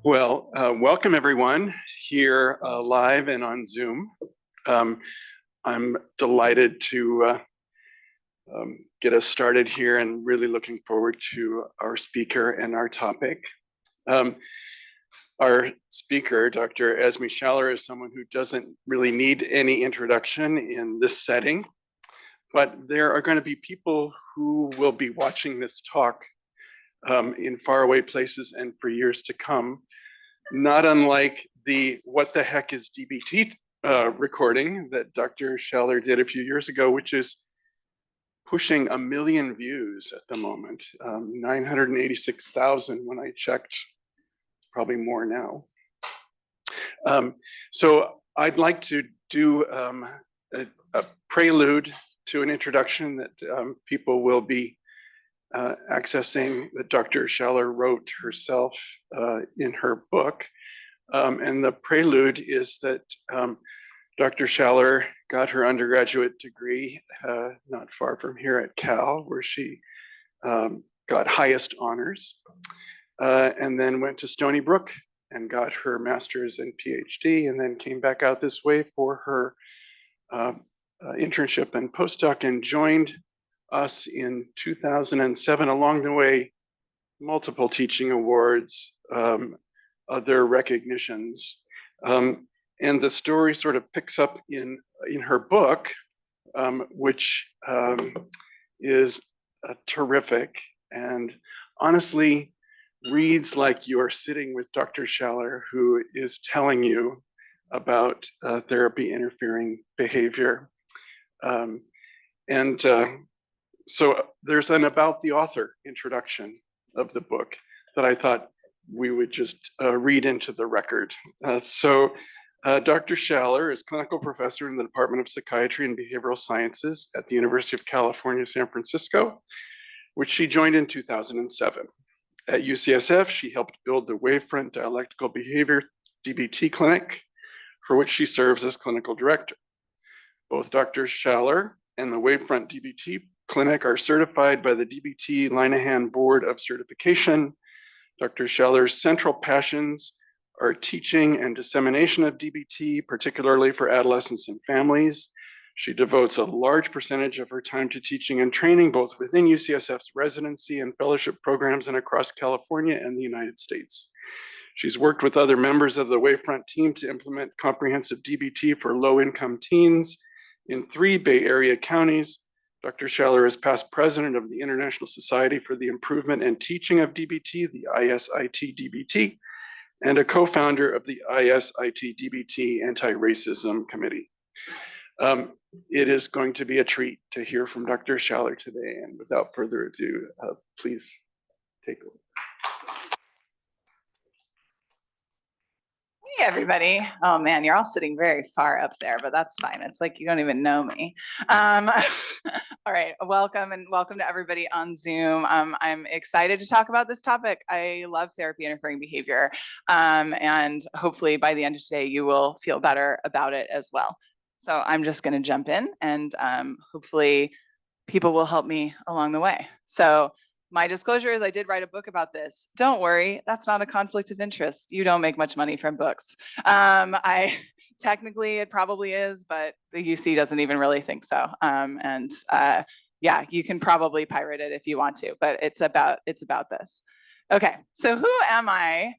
Welcome everyone here live and on Zoom. I'm delighted to get us started here and really looking forward to our speaker and our topic. Our speaker, Dr. Esme Schaller, is someone who doesn't really need any introduction in this setting, but there are going to be people who will be watching this talk in faraway places and for years to come, not unlike the "What the heck is DBT" recording that Dr. Schaller did a few years ago, which is pushing 1 million views at the moment, 986,000 when I checked, it's probably more now. So I'd like to do a prelude to an introduction that people will be accessing, that Dr. Schaller wrote herself in her book. And the prelude is that Dr. Schaller got her undergraduate degree not far from here at Cal, where she got highest honors, and then went to Stony Brook and got her master's and PhD, and then came back out this way for her internship and postdoc, and joined us in 2007. Along the way, multiple teaching awards, other recognitions, and the story sort of picks up in her book, which is terrific and honestly reads like you're sitting with Dr. Schaller, who is telling you about therapy interfering behavior. So there's an about the author introduction of the book that I thought we would just read into the record. Dr. Schaller is clinical professor in the Department of Psychiatry and Behavioral Sciences at the University of California, San Francisco, which she joined in 2007. At UCSF, she helped build the Wavefront Dialectical Behavior DBT clinic, for which she serves as clinical director. Both Dr. Schaller and the Wavefront DBT clinic are certified by the DBT Linehan Board of Certification. Dr. Schaller's central passions are teaching and dissemination of DBT, particularly for adolescents and families. She devotes a large percentage of her time to teaching and training, both within UCSF's residency and fellowship programs and across California and the United States. She's worked with other members of the Wavefront team to implement comprehensive DBT for low-income teens in 3 Bay Area counties. Dr. Schaller is past president of the International Society for the Improvement and Teaching of DBT, the ISIT-DBT, and a co-founder of the ISIT-DBT Anti-Racism Committee. It is going to be a treat to hear from Dr. Schaller today, and without further ado, please take over. Hey everybody. Oh man, you're all sitting very far up there, but that's fine. It's like you don't even know me. All right, welcome to everybody on Zoom. I'm excited to talk about this topic. I love therapy interfering behavior, and hopefully by the end of today you will feel better about it as well. So I'm just going to jump in, and hopefully people will help me along the way. So my disclosure is I did write a book about this. Don't worry, that's not a conflict of interest. You don't make much money from books. Technically it probably is, but the UC doesn't even really think so. Yeah, you can probably pirate it if you want to, but it's about this. Okay, so who am I?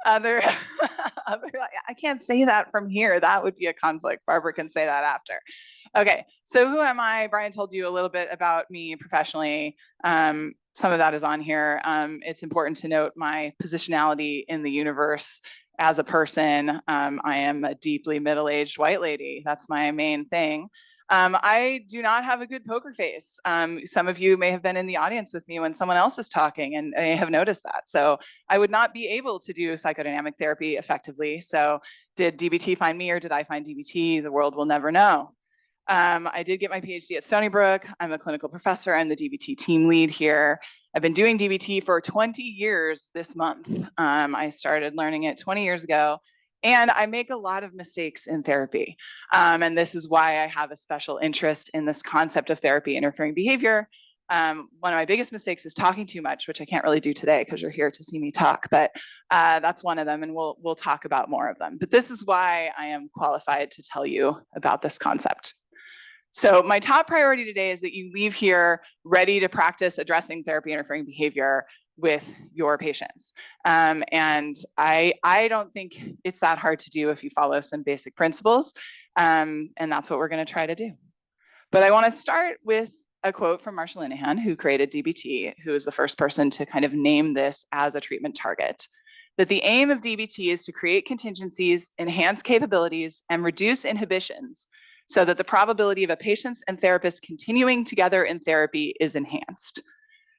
I can't say that from here. That would be a conflict. Barbara can say that after. Okay, so who am I? Brian told you a little bit about me professionally. Some of that is on here. It's important to note my positionality in the universe as a person. I am a deeply middle-aged white lady. That's my main thing. I do not have a good poker face. Some of you may have been in the audience with me when someone else is talking and may have noticed that. So I would not be able to do psychodynamic therapy effectively. So did DBT find me or did I find DBT? The world will never know. I did get my PhD at Stony Brook. I'm a clinical professor. I'm the DBT team lead here. I've been doing DBT for 20 years this month. I started learning it 20 years ago. And I make a lot of mistakes in therapy. And this is why I have a special interest in this concept of therapy interfering behavior, One of my biggest mistakes is talking too much, which I can't really do today because you're here to see me talk, but that's one of them, and we'll talk about more of them. But this is why I am qualified to tell you about this concept. So my top priority today is that you leave here ready to practice addressing therapy interfering behavior with your patients. And I don't think it's that hard to do if you follow some basic principles. And that's what we're going to try to do. But I want to start with a quote from Marshall Linehan, who created DBT, who is the first person to kind of name this as a treatment target. That the aim of DBT is to create contingencies, enhance capabilities, and reduce inhibitions so that the probability of a patient's and therapist continuing together in therapy is enhanced.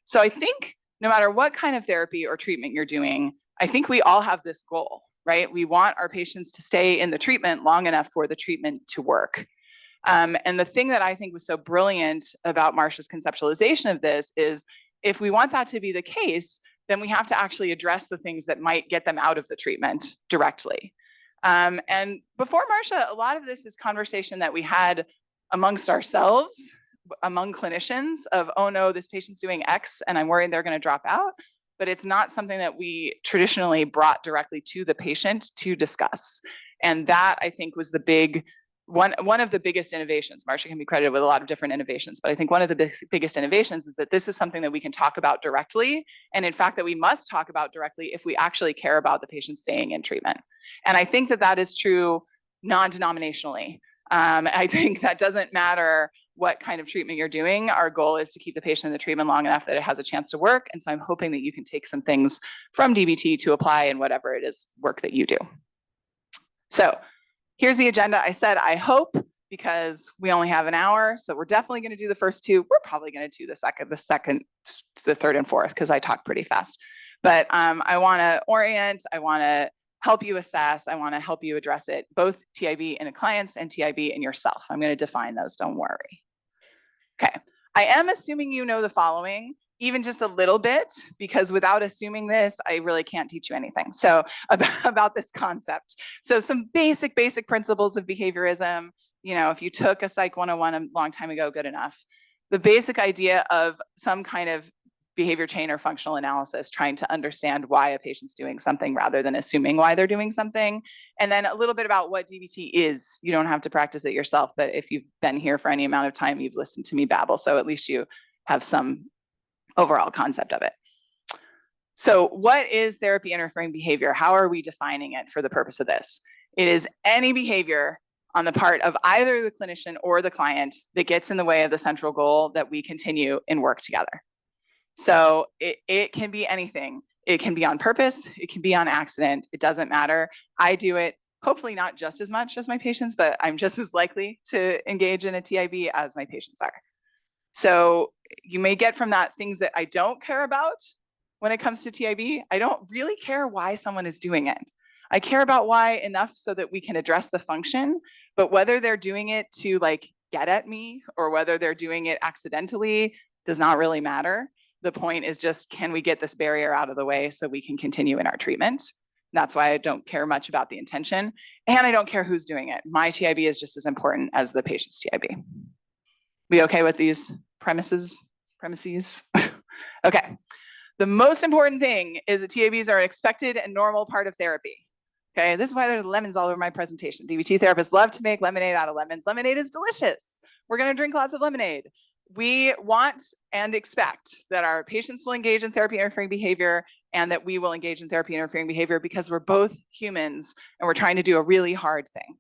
So I think no matter what kind of therapy or treatment you're doing, I think we all have this goal, right? We want our patients to stay in the treatment long enough for the treatment to work. And the thing that I think was so brilliant about Marcia's conceptualization of this is if we want that to be the case, then we have to actually address the things that might get them out of the treatment directly. And before Marcia, a lot of this is conversation that we had amongst ourselves, among clinicians of, oh no, this patient's doing X and I'm worried they're going to drop out. But it's not something that we traditionally brought directly to the patient to discuss. And that I think was the big, one of the biggest innovations. Marcia can be credited with a lot of different innovations, but I think one of the biggest innovations is that this is something that we can talk about directly. And in fact, that we must talk about directly if we actually care about the patient staying in treatment. And I think that that is true non-denominationally. I think that doesn't matter what kind of treatment you're doing. Our goal is to keep the patient in the treatment long enough that it has a chance to work. And so I'm hoping that you can take some things from DBT to apply in whatever it is work that you do. So here's the agenda. I said, I hope, because we only have an hour. So we're definitely going to do the first two. We're probably going to do the third and fourth, because I talk pretty fast. But I want to orient, I want to help you assess, I want to help you address it, both TIB in clients and TIB in yourself. I'm going to define those, don't worry. Okay, I am assuming you know the following, even just a little bit, because without assuming this, I really can't teach you anything. So about this concept. So some basic principles of behaviorism. You know, if you took a Psych 101 a long time ago, good enough. The basic idea of some kind of behavior chain or functional analysis, trying to understand why a patient's doing something rather than assuming why they're doing something. And then a little bit about what DBT is. You don't have to practice it yourself, but if you've been here for any amount of time, you've listened to me babble. So at least you have some overall concept of it. So what is therapy interfering behavior? How are we defining it for the purpose of this? It is any behavior on the part of either the clinician or the client that gets in the way of the central goal that we continue and work together. So it can be anything. It can be on purpose. It can be on accident. It doesn't matter. I do it, hopefully not just as much as my patients, but I'm just as likely to engage in a TIB as my patients are. So you may get from that things that I don't care about when it comes to TIB. I don't really care why someone is doing it. I care about why enough so that we can address the function, but whether they're doing it to like get at me or whether they're doing it accidentally does not really matter. The point is just, can we get this barrier out of the way so we can continue in our treatment? That's why I don't care much about the intention, and I don't care who's doing it. My TIB is just as important as the patient's TIB. We okay with these premises? Okay. The most important thing is that TIBs are an expected and normal part of therapy. Okay, this is why there's lemons all over my presentation. DBT therapists love to make lemonade out of lemons. Lemonade is delicious. We're going to drink lots of lemonade. We want and expect that our patients will engage in therapy interfering behavior and that we will engage in therapy interfering behavior because we're both humans and we're trying to do a really hard thing,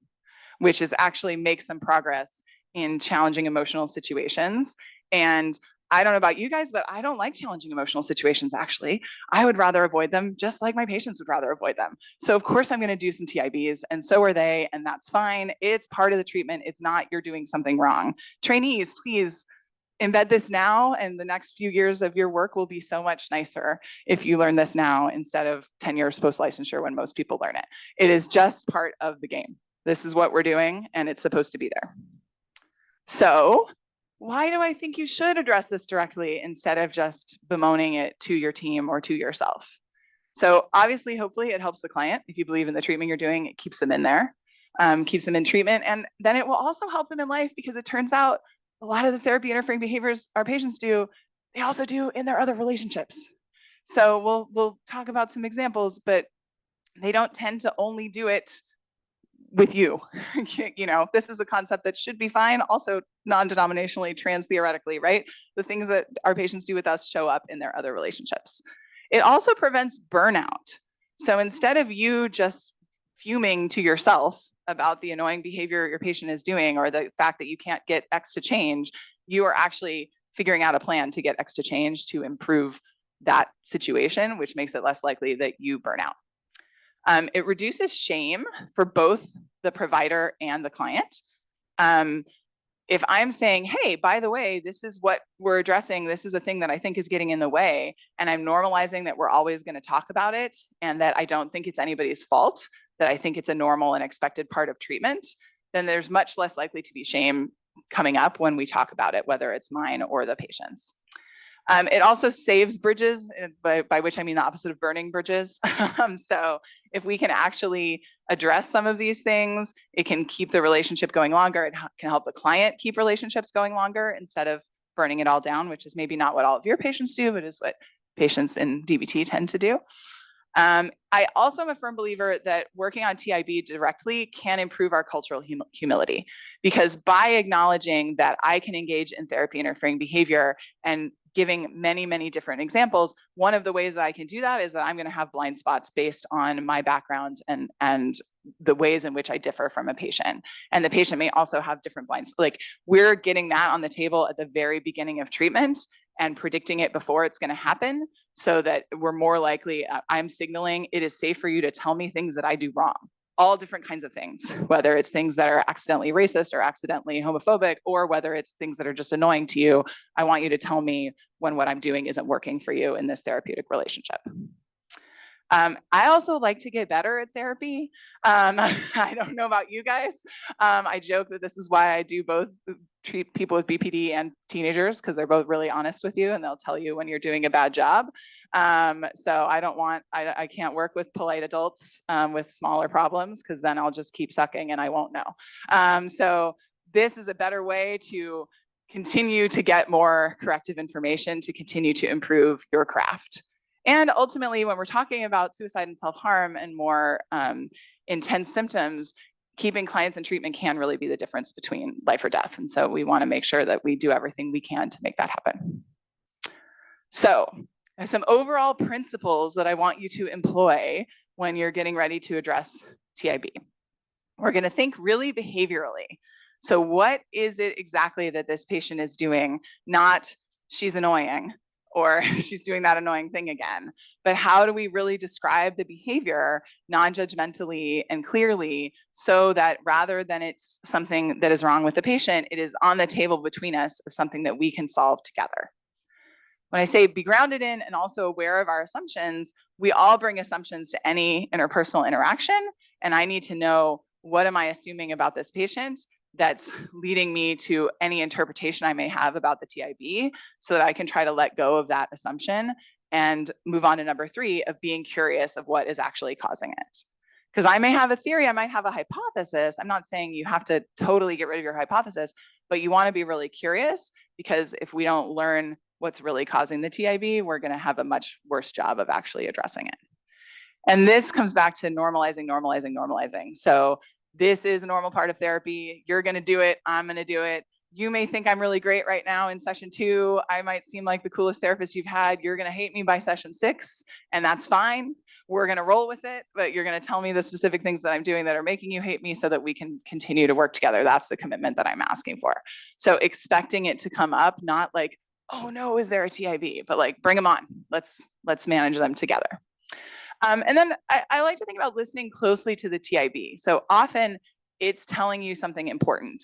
which is actually make some progress in challenging emotional situations. And I don't know about you guys, but I don't like challenging emotional situations, actually. I would rather avoid them just like my patients would rather avoid them. So of course I'm going to do some TIBs, and so are they, and that's fine. It's part of the treatment. It's not you're doing something wrong. Trainees, please embed this now, and the next few years of your work will be so much nicer if you learn this now instead of 10 years post-licensure when most people learn it. It is just part of the game. This is what we're doing, and it's supposed to be there. So why do I think you should address this directly instead of just bemoaning it to your team or to yourself? So obviously, hopefully it helps the client. If you believe in the treatment you're doing, it keeps them in there, keeps them in treatment. And then it will also help them in life because it turns out a lot of the therapy interfering behaviors our patients do they also do in their other relationships. So we'll talk about some examples, but they don't tend to only do it with you. You know, this is a concept that should be fine, also non-denominationally, trans theoretically, right? The things that our patients do with us show up in their other relationships. It also prevents burnout. So instead of you just fuming to yourself about the annoying behavior your patient is doing or the fact that you can't get X to change, you are actually figuring out a plan to get X to change to improve that situation, which makes it less likely that you burn out. It reduces shame for both the provider and the client. If I'm saying, hey, by the way, this is what we're addressing, this is a thing that I think is getting in the way, and I'm normalizing that we're always going to talk about it and that I don't think it's anybody's fault, that I think it's a normal and expected part of treatment, then there's much less likely to be shame coming up when we talk about it, whether it's mine or the patient's. It also saves bridges, by which I mean the opposite of burning bridges. So if we can actually address some of these things, it can keep the relationship going longer. It can help the client keep relationships going longer instead of burning it all down, which is maybe not what all of your patients do, but is what patients in DBT tend to do. I also am a firm believer that working on TIB directly can improve our cultural humility, because by acknowledging that I can engage in therapy interfering behavior and giving many, many different examples, one of the ways that I can do that is that I'm going to have blind spots based on my background and the ways in which I differ from a patient. And the patient may also have different blind spots. Like, we're getting that on the table at the very beginning of treatment and predicting it before it's going to happen, so that we're more likely, I'm signaling it is safe for you to tell me things that I do wrong. All different kinds of things, whether it's things that are accidentally racist or accidentally homophobic, or whether it's things that are just annoying to you. I want you to tell me when what I'm doing isn't working for you in this therapeutic relationship. I also like to get better at therapy. I don't know about you guys. I joke that this is why I do both treat people with BPD and teenagers, because they're both really honest with you and they'll tell you when you're doing a bad job. So I can't work with polite adults with smaller problems, because then I'll just keep sucking and I won't know. So this is a better way to continue to get more corrective information, to continue to improve your craft. And ultimately, when we're talking about suicide and self-harm and more intense symptoms, keeping clients in treatment can really be the difference between life or death. And so we want to make sure that we do everything we can to make that happen. So there's some overall principles that I want you to employ when you're getting ready to address TIB. We're going to think really behaviorally. So what is it exactly that this patient is doing? Not she's annoying, or she's doing that annoying thing again. But how do we really describe the behavior non-judgmentally and clearly, so that rather than it's something that is wrong with the patient, it is on the table between us of something that we can solve together. When I say be grounded in and also aware of our assumptions, we all bring assumptions to any interpersonal interaction. And I need to know, what am I assuming about this patient that's leading me to any interpretation I may have about the TIB, so that I can try to let go of that assumption and move on to number 3 of being curious of what is actually causing it. Because I may have a theory, I might have a hypothesis. I'm not saying you have to totally get rid of your hypothesis, but you want to be really curious, because if we don't learn what's really causing the TIB, we're going to have a much worse job of actually addressing it. And this comes back to normalizing, normalizing, normalizing. So this is a normal part of therapy. You're going to do it. I'm going to do it. You may think I'm really great right now in session 2. I might seem like the coolest therapist you've had. You're going to hate me by session 6, and that's fine. We're going to roll with it, but you're going to tell me the specific things that I'm doing that are making you hate me, so that we can continue to work together. That's the commitment that I'm asking for. So expecting it to come up, not like, oh no, is there a TIB? But like, bring them on. Let's manage them together. And then I like to think about listening closely to the TIB. So often it's telling you something important.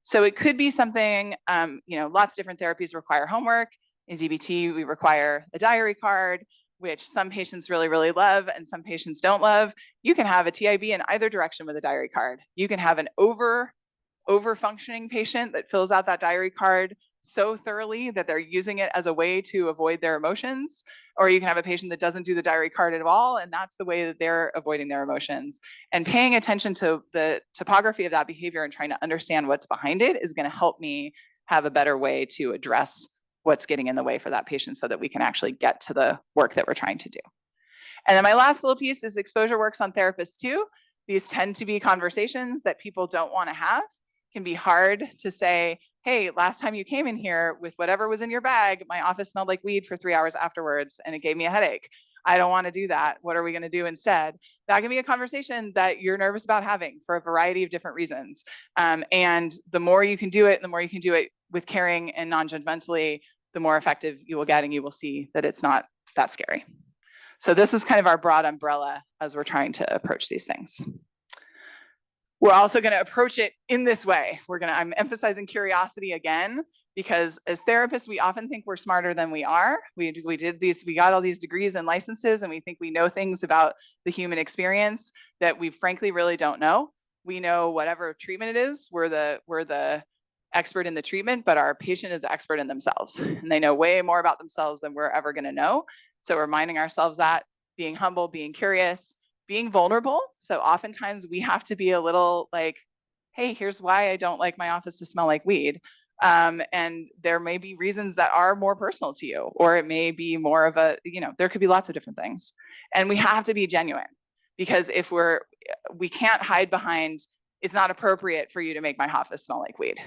So it could be something, lots of different therapies require homework. In DBT, we require a diary card, which some patients really, really love and some patients don't love. You can have a TIB in either direction with a diary card. You can have an over-functioning patient that fills out that diary card so thoroughly that they're using it as a way to avoid their emotions, or you can have a patient that doesn't do the diary card at all, and that's the way that they're avoiding their emotions. And paying attention to the topography of that behavior and trying to understand what's behind it is going to help me have a better way to address what's getting in the way for that patient so that we can actually get to the work that we're trying to do. And then my last little piece is exposure works on therapists too. These tend to be conversations that people don't want to have. It can be hard to say, hey, last time you came in here with whatever was in your bag, my office smelled like weed for 3 hours afterwards and it gave me a headache. I don't want to do that. What are we going to do instead? That can be a conversation that you're nervous about having for a variety of different reasons. And the more you can do it, the more you can do it with caring and non-judgmentally, the more effective you will get, and you will see that it's not that scary. So this is kind of our broad umbrella as we're trying to approach these things. We're also going to approach it in this way. I'm emphasizing curiosity again, because as therapists, we often think we're smarter than we are. We got all these degrees and licenses, and we think we know things about the human experience that we frankly really don't know. We know whatever treatment it is, we're the expert in the treatment, but our patient is the expert in themselves, and they know way more about themselves than we're ever going to know. So reminding ourselves that, being humble, being curious, being vulnerable. So oftentimes we have to be a little like, hey, here's why I don't like my office to smell like weed. And there may be reasons that are more personal to you, or it may be more of a, there could be lots of different things. And we have to be genuine, because if we can't hide behind, it's not appropriate for you to make my office smell like weed.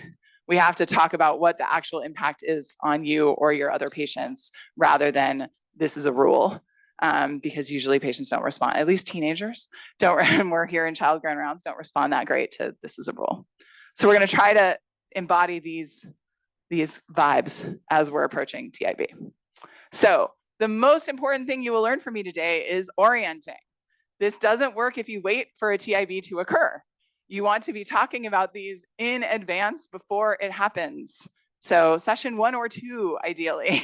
We have to talk about what the actual impact is on you or your other patients, rather than this is a rule, because usually patients don't respond. At least teenagers don't, and we're here in child grown rounds, don't respond that great to this is a rule. So we're going to try to embody these vibes as we're approaching TIB. So the most important thing you will learn from me today is orienting. This doesn't work if you wait for a TIB to occur. You want to be talking about these in advance before it happens. So session 1 or 2, ideally.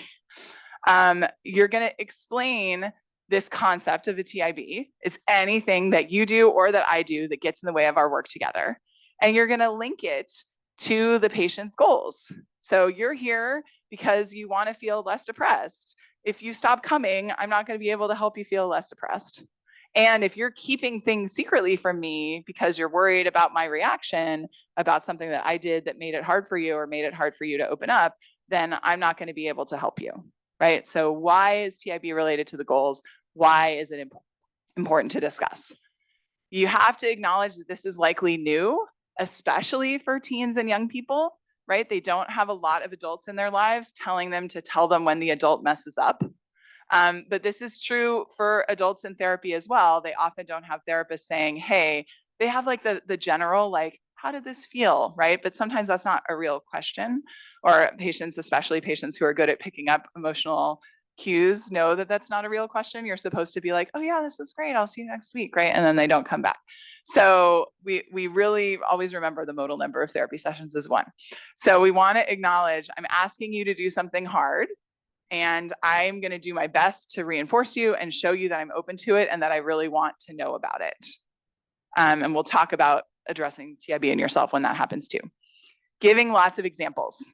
You're going to explain this concept of a TIB. It's anything that you do or that I do that gets in the way of our work together. And you're going to link it to the patient's goals. So you're here because you want to feel less depressed. If you stop coming, I'm not going to be able to help you feel less depressed. And if you're keeping things secretly from me because you're worried about my reaction about something that I did that made it hard for you or made it hard for you to open up, then I'm not going to be able to help you. Right? So why is TIB related to the goals? Why is it important to discuss? You have to acknowledge that this is likely new, especially for teens and young people, right? They don't have a lot of adults in their lives telling them to tell them when the adult messes up. But this is true for adults in therapy as well. They often don't have therapists saying, hey, they have like the general, like, how did this feel, right? But sometimes that's not a real question, or patients, especially patients who are good at picking up emotional cues, know that that's not a real question. You're supposed to be like, oh yeah, this was great, I'll see you next week, right? And then they don't come back. So we really always remember the modal number of therapy sessions is 1. So we want to acknowledge, I'm asking you to do something hard, and I'm going to do my best to reinforce you and show you that I'm open to it and that I really want to know about it. And we'll talk about addressing TIB in yourself when that happens too. Giving lots of examples.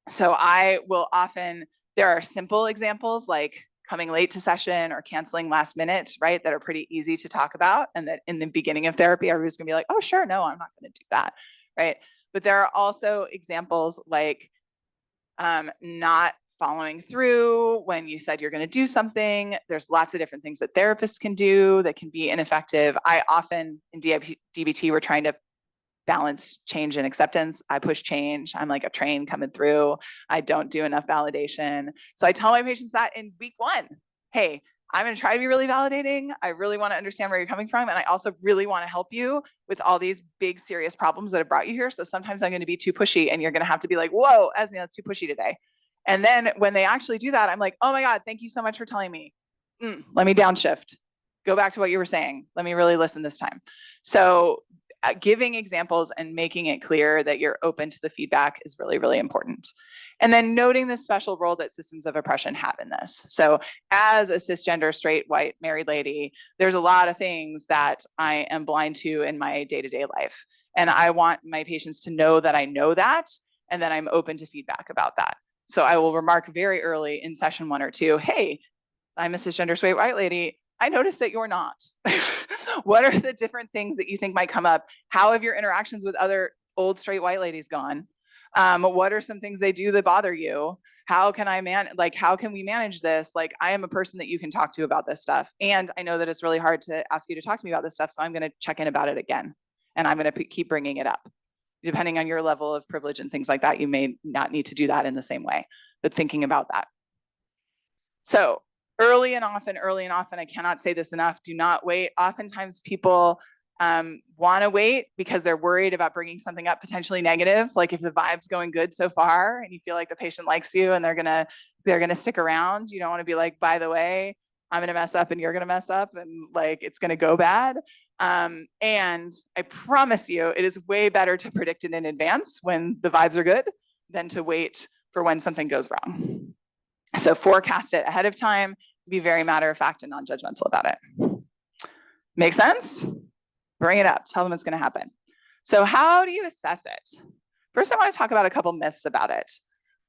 So I will often, there are simple examples like coming late to session or canceling last minute, right? That are pretty easy to talk about. And that in the beginning of therapy, everybody's gonna be like, oh, sure, no, I'm not gonna do that, right? But there are also examples like not following through when you said you're going to do something. There's lots of different things that therapists can do that can be ineffective. I often, in DBT, we're trying to balance change and acceptance. I push change. I'm like a train coming through. I don't do enough validation. So I tell my patients that in week 1, hey, I'm going to try to be really validating. I really want to understand where you're coming from. And I also really want to help you with all these big, serious problems that have brought you here. So sometimes I'm going to be too pushy and you're going to have to be like, whoa, Esme, that's too pushy today. And then when they actually do that, I'm like, oh my God, thank you so much for telling me. Let me downshift. Go back to what you were saying. Let me really listen this time. So giving examples and making it clear that you're open to the feedback is really, really important. And then noting the special role that systems of oppression have in this. So as a cisgender, straight, white, married lady, there's a lot of things that I am blind to in my day-to-day life. And I want my patients to know that I know that, and that I'm open to feedback about that. So I will remark very early in session 1 or 2, hey, I'm a cisgender, straight, white lady. I noticed that you're not. What are the different things that you think might come up? How have your interactions with other old straight white ladies gone? What are some things they do that bother you? How can how can we manage this? Like, I am a person that you can talk to about this stuff. And I know that it's really hard to ask you to talk to me about this stuff. So I'm going to check in about it again. And I'm going to keep bringing it up. Depending on your level of privilege and things like that, you may not need to do that in the same way, but thinking about that. So early and often, I cannot say this enough, do not wait. Oftentimes people want to wait because they're worried about bringing something up potentially negative. Like if the vibe's going good so far and you feel like the patient likes you and they're gonna stick around, you don't want to be like, by the way, I'm gonna mess up and you're gonna mess up and like it's gonna go bad. And I promise you, it is way better to predict it in advance when the vibes are good than to wait for when something goes wrong. So forecast it ahead of time, be very matter of fact and non-judgmental about it. Make sense? Bring it up, tell them it's gonna happen. So how do you assess it? First, I wanna talk about a couple myths about it.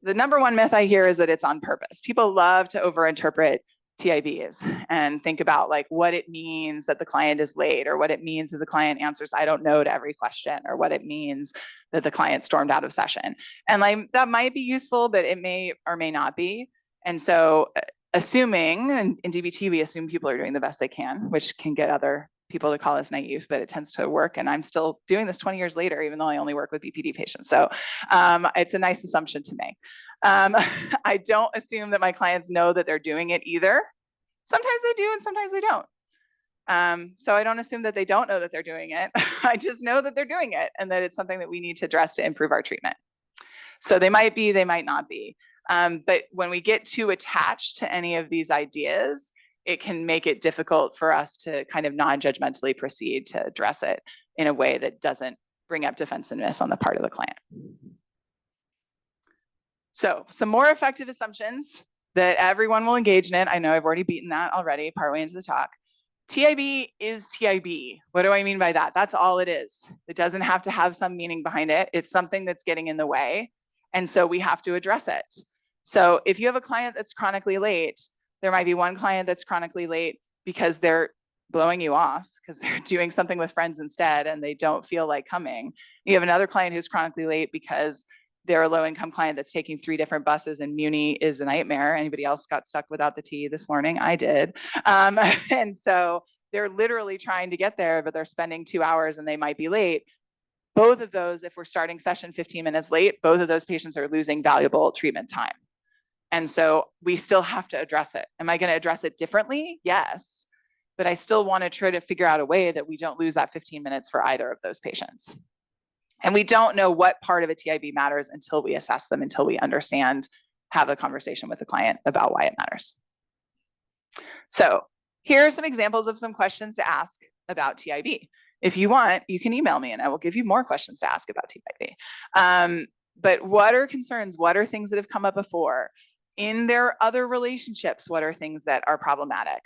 The number one myth I hear is that it's on purpose. People love to overinterpret TIBs and think about like what it means that the client is late, or what it means that the client answers I don't know to every question, or what it means that the client stormed out of session. And like that might be useful, but it may or may not be. And so assuming, and in DBT, we assume people are doing the best they can, which can get other people to call us naive, but it tends to work. And I'm still doing this 20 years later, even though I only work with BPD patients. So it's a nice assumption to make. I don't assume that my clients know that they're doing it either. Sometimes they do and sometimes they don't. So I don't assume that they don't know that they're doing it. I just know that they're doing it and that it's something that we need to address to improve our treatment. So they might be, they might not be. But when we get too attached to any of these ideas, it can make it difficult for us to kind of non-judgmentally proceed to address it in a way that doesn't bring up defensiveness on the part of the client. So some more effective assumptions that everyone will engage in it. I know I've already beaten that already partway into the talk. TIB is TIB. What do I mean by that? That's all it is. It doesn't have to have some meaning behind it. It's something that's getting in the way. And so we have to address it. So if you have a client that's chronically late, there might be one client that's chronically late because they're blowing you off because they're doing something with friends instead and they don't feel like coming. You have another client who's chronically late because they're a low-income client that's taking 3 different buses and Muni is a nightmare. Anybody else got stuck without the T this morning? I did. And so they're literally trying to get there, but they're spending 2 hours and they might be late. Both of those, if we're starting session 15 minutes late, both of those patients are losing valuable treatment time. And so we still have to address it. Am I going to address it differently? Yes. But I still want to try to figure out a way that we don't lose that 15 minutes for either of those patients. And we don't know what part of a TIB matters until we assess them, until we understand, have a conversation with the client about why it matters. So here are some examples of some questions to ask about TIB. If you want, you can email me and I will give you more questions to ask about TIB. But what are concerns? What are things that have come up before? In their other relationships, what are things that are problematic?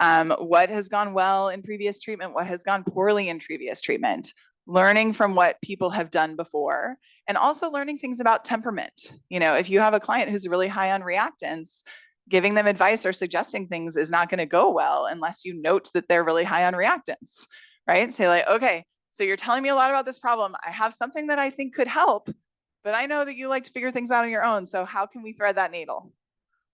What has gone well in previous treatment? What has gone poorly in previous treatment? Learning from what people have done before, and also learning things about temperament. You know, if you have a client who's really high on reactance, giving them advice or suggesting things is not going to go well unless you note that they're really high on reactance, right? Say like, okay, so you're telling me a lot about this problem. I have something that I think could help, but I know that you like to figure things out on your own. So how can we thread that needle?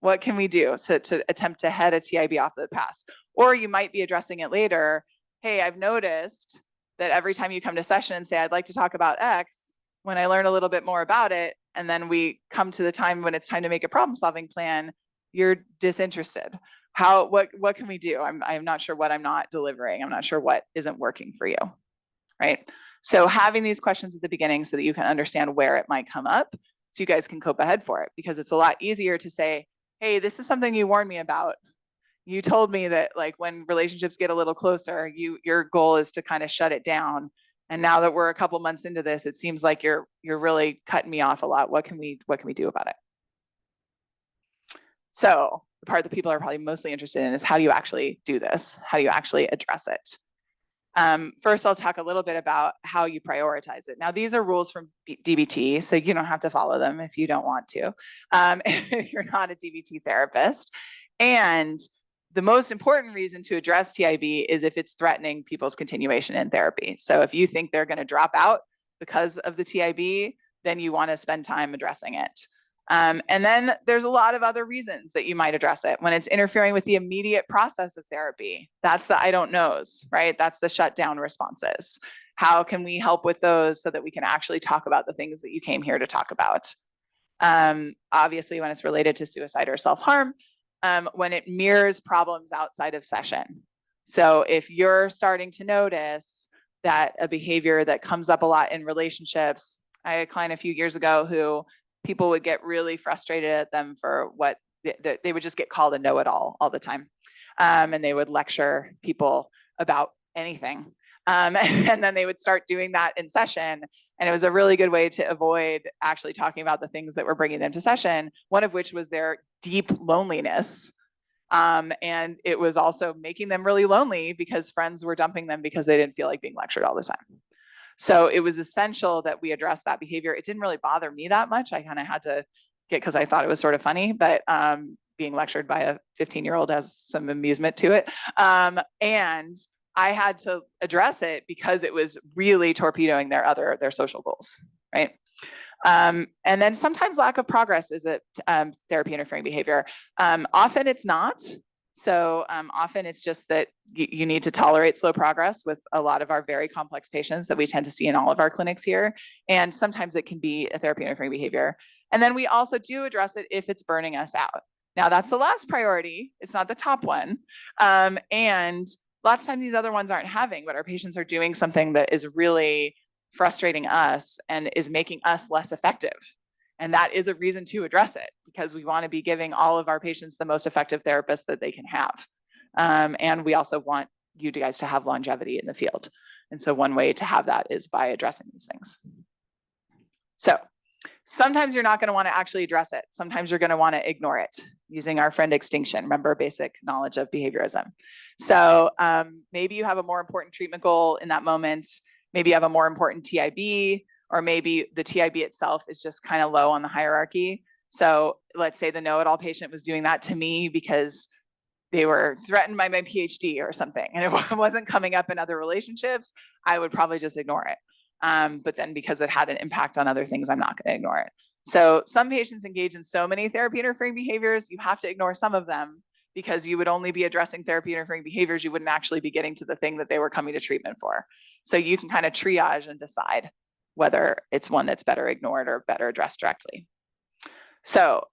What can we do to attempt to head a TIB off the pass? Or you might be addressing it later. Hey, I've noticed that every time you come to session and say, I'd like to talk about X, when I learn a little bit more about it, and then we come to the time when it's time to make a problem-solving plan, you're disinterested. What can we do? I'm not sure what I'm not delivering. I'm not sure what isn't working for you, right? So having these questions at the beginning so that you can understand where it might come up, so you guys can cope ahead for it, because it's a lot easier to say, hey, this is something you warned me about. You told me that like when relationships get a little closer, your goal is to kind of shut it down. And now that we're a couple months into this, it seems like you're really cutting me off a lot. What can we do about it? So the part that people are probably mostly interested in is how do you actually do this? How do you actually address it? First, I'll talk a little bit about how you prioritize it. Now, these are rules from DBT, so you don't have to follow them if you don't want to, if you're not a DBT therapist. And the most important reason to address TIB is if it's threatening people's continuation in therapy. So if you think they're going to drop out because of the TIB, then you want to spend time addressing it. And then there's a lot of other reasons that you might address it. When it's interfering with the immediate process of therapy, that's the I don't knows, right? That's the shutdown responses. How can we help with those so that we can actually talk about the things that you came here to talk about? Obviously, when it's related to suicide or self-harm, when it mirrors problems outside of session. So if you're starting to notice that a behavior that comes up a lot in relationships, I had a client a few years ago who people would get really frustrated at them for what they would just get called a know-it-all all the time. And they would lecture people about anything. And then they would start doing that in session. And it was a really good way to avoid actually talking about the things that were bringing them to session, one of which was their deep loneliness. And it was also making them really lonely because friends were dumping them because they didn't feel like being lectured all the time. So it was essential that we address that behavior. It didn't really bother me that much. I kind of had to get, because I thought it was sort of funny, but being lectured by a 15-year-old has some amusement to it. And I had to address it because it was really torpedoing their social goals, right? And then sometimes lack of progress is a therapy interfering behavior. Often it's not. So often it's just that you need to tolerate slow progress with a lot of our very complex patients that we tend to see in all of our clinics here. And sometimes it can be a therapy interfering behavior. And then we also do address it if it's burning us out. Now that's the last priority. It's not the top one. And lots of times these other ones aren't having, but our patients are doing something that is really frustrating us and is making us less effective. And that is a reason to address it, because we want to be giving all of our patients the most effective therapists that they can have. And we also want you guys to have longevity in the field. And so one way to have that is by addressing these things. So sometimes you're not going to want to actually address it. Sometimes you're going to want to ignore it using our friend extinction. Remember basic knowledge of behaviorism. So maybe you have a more important treatment goal in that moment. Maybe you have a more important TIB, or maybe the TIB itself is just kind of low on the hierarchy. So let's say the know-it-all patient was doing that to me because they were threatened by my PhD or something, and it wasn't coming up in other relationships, I would probably just ignore it. But then because it had an impact on other things, I'm not going to ignore it. So some patients engage in so many therapy interfering behaviors, you have to ignore some of them because you would only be addressing therapy interfering behaviors. You wouldn't actually be getting to the thing that they were coming to treatment for. So you can kind of triage and decide whether it's one that's better ignored or better addressed directly. So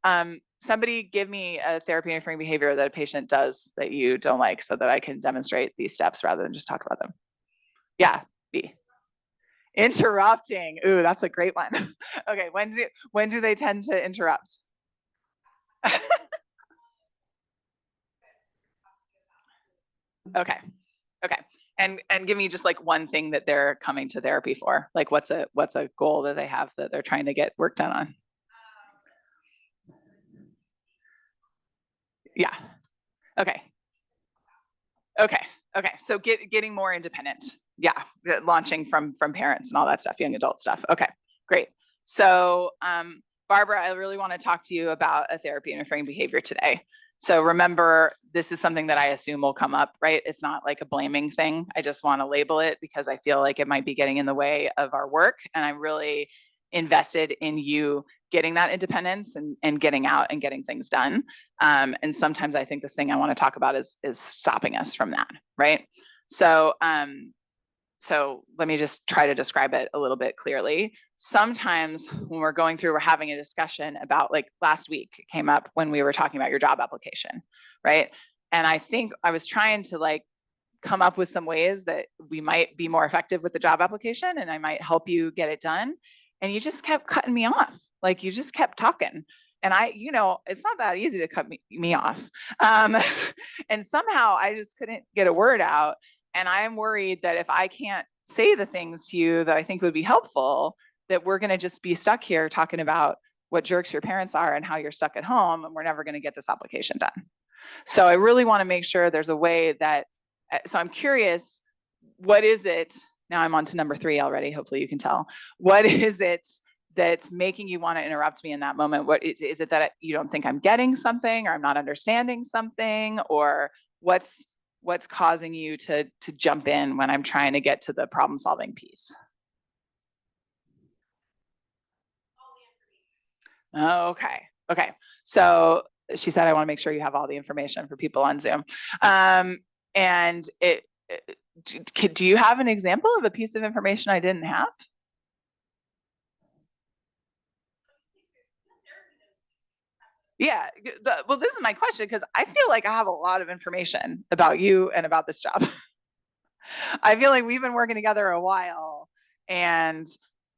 somebody give me a therapy interfering behavior that a patient does that you don't like so that I can demonstrate these steps rather than just talk about them. Yeah, B. Interrupting. Ooh, that's a great one. Okay, when do they tend to interrupt? Okay. And give me just like one thing that they're coming to therapy for. Like what's a goal that they have that they're trying to get work done on? Yeah. Okay. So getting more independent. Yeah, launching from parents and all that stuff, young adult stuff. Okay, great. So Barbara, I really want to talk to you about a therapy interfering behavior today. So remember, this is something that I assume will come up, right? It's not like a blaming thing. I just want to label it because I feel like it might be getting in the way of our work. And I'm really invested in you getting that independence and getting out and getting things done. And sometimes I think this thing I want to talk about is stopping us from that, right? So let me just try to describe it a little bit clearly. Sometimes when we're going through, we're having a discussion about, like last week it came up when we were talking about your job application, right? And I think I was trying to like come up with some ways that we might be more effective with the job application and I might help you get it done. And you just kept cutting me off. Like you just kept talking. And it's not that easy to cut me off. And somehow I just couldn't get a word out. And I am worried that if I can't say the things to you that I think would be helpful, that we're going to just be stuck here talking about what jerks your parents are and how you're stuck at home, and we're never going to get this application done. So I really want to make sure there's a way that, so I'm curious, what is it? Now I'm on to number 3 already. Hopefully you can tell. What is it that's making you want to interrupt me in that moment? What is it that you don't think I'm getting something, or I'm not understanding something, or what's causing you to jump in when I'm trying to get to the problem solving piece? Okay. Okay. So she said, I want to make sure you have all the information for people on Zoom. And do you have an example of a piece of information I didn't have? Yeah. Well, this is my question because I feel like I have a lot of information about you and about this job. I feel like we've been working together a while, and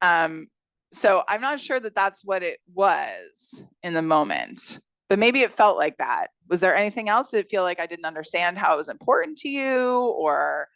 so I'm not sure that that's what it was in the moment, but maybe it felt like that. Was there anything else? Did it feel like I didn't understand how it was important to you, or?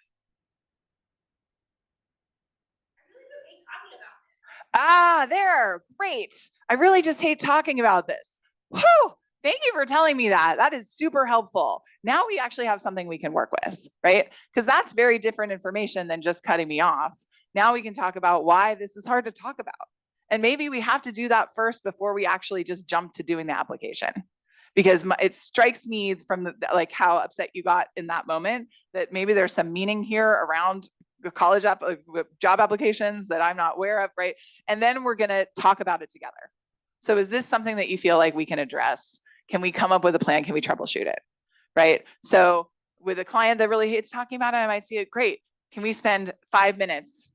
There, great. I really just hate talking about this. Whew, thank you for telling me that. That is super helpful. Now we actually have something we can work with, right? Because that's very different information than just cutting me off. Now we can talk about why this is hard to talk about. And maybe we have to do that first before we actually just jump to doing the application. Because it strikes me from like how upset you got in that moment that maybe there's some meaning here around the college job applications that I'm not aware of, right? And then we're going to talk about it together. So is this something that you feel like we can address? Can we come up with a plan? Can we troubleshoot it, right? So with a client that really hates talking about it, I might say, great, can we spend 5 minutes